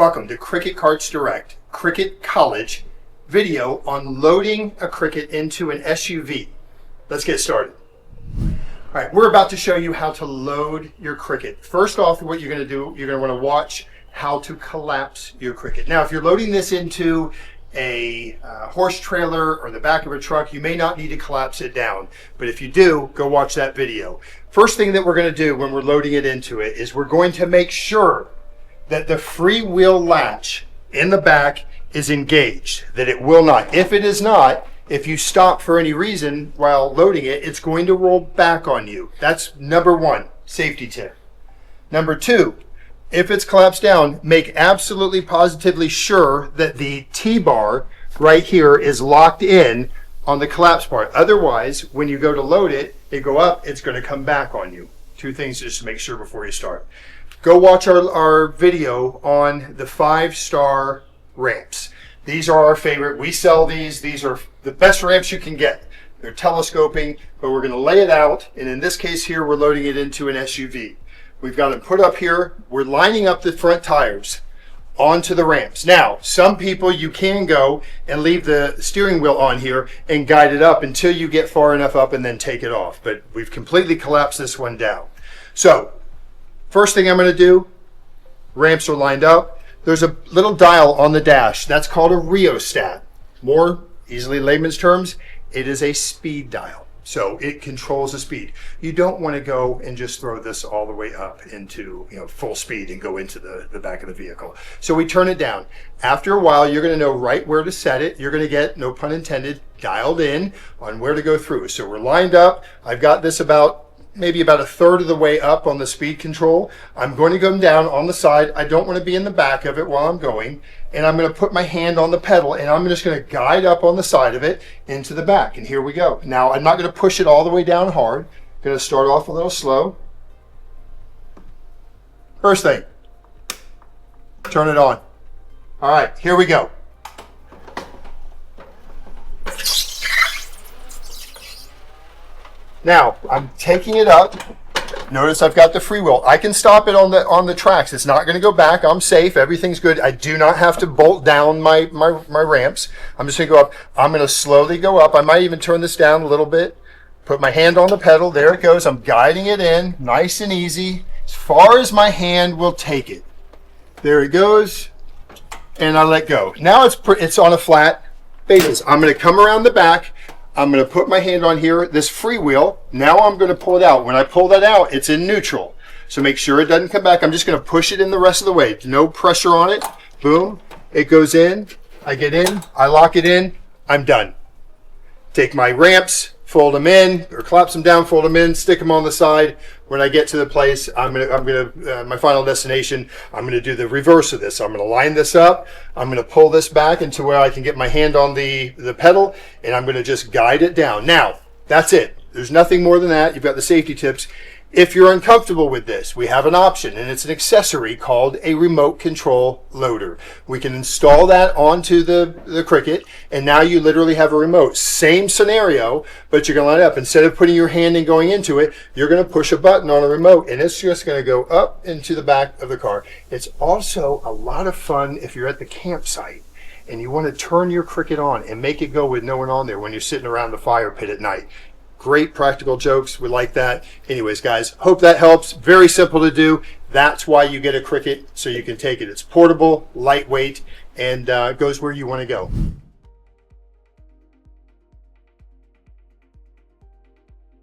Welcome to Cricket Karts Direct, Cricket College video on loading a Cricket into an SUV. Let's get started. All right, we're about to show you how to load your Cricket. First off, what you're going to do, you're going to want to watch how to collapse your Cricket. Now, if you're loading this into a horse trailer or the back of a truck, you may not need to collapse it down. But if you do, go watch that video. First thing that we're going to do when we're loading it into it is we're going to make sure that the freewheel latch in the back is engaged, that it will not. If it is not, if you stop for any reason while loading it, it's going to roll back on you. That's number one, safety tip. Number two, if it's collapsed down, make absolutely positively sure that the T-bar right here is locked in on the collapse part. Otherwise, when you go to load it, it go up, it's going to come back on you. Two things just to make sure before you start. Go watch our video on the 5-star ramps. These are our favorite. We sell these. These are the best ramps you can get. They're telescoping, but we're going to lay it out. And in this case here, we're loading it into an SUV. We've got it put up here. We're lining up the front tires onto the ramps. Now, some people, you can go and leave the steering wheel on here and guide it up until you get far enough up and then take it off. But we've completely collapsed this one down. So, first thing I'm going to do, ramps are lined up. There's a little dial on the dash. That's called a rheostat. More easily layman's terms, it is a speed dial. So it controls the speed. You don't want to go and just throw this all the way up into full speed and go into the back of the vehicle. So we turn it down. After a while, you're going to know right where to set it. You're going to get, no pun intended, dialed in on where to go through. So we're lined up. I've got this maybe about a third of the way up on the speed control. I'm going to go down on the side. I don't want to be in the back of it while I'm going. And I'm going to put my hand on the pedal and I'm just going to guide up on the side of it into the back. And here we go. Now, I'm not going to push it all the way down hard. I'm going to start off a little slow. First thing, turn it on. All right, here we go. Now, I'm taking it up. Notice I've got the freewheel. I can stop it on the tracks. It's not going to go back. I'm safe. Everything's good. I do not have to bolt down my ramps. I'm just going to go up. I'm going to slowly go up. I might even turn this down a little bit. Put my hand on the pedal. There it goes. I'm guiding it in. Nice and easy. As far as my hand will take it. There it goes. And I let go. Now it's on a flat basis. I'm going to come around the back. I'm going to put my hand on here, this freewheel. Now I'm going to pull it out. When I pull that out, it's in neutral. So make sure it doesn't come back. I'm just going to push it in the rest of the way. No pressure on it. Boom. It goes in. I get in. I lock it in. I'm done. Take my ramps, fold them in, or collapse them down, fold them in, stick them on the side. When I get to the place, my final destination, I'm going to do the reverse of this. I'm going to line this up. I'm going to pull this back into where I can get my hand on the pedal, and I'm going to just guide it down. Now, that's it. There's nothing more than that. You've got the safety tips. If you're uncomfortable with this, we have an option, and it's an accessory called a remote control loader. We can install that onto the Cricket, and now you literally have a remote. Same scenario, but you're going to line it up. Instead of putting your hand and going into it, you're going to push a button on a remote, and it's just going to go up into the back of the car. It's also a lot of fun if you're at the campsite and you want to turn your Cricket on and make it go with no one on there when you're sitting around the fire pit at night. Great practical jokes. We like that. Anyways, guys, hope that helps. Very simple to do. That's why you get a Cricket, so you can take it. It's portable, lightweight, and goes where you want to go.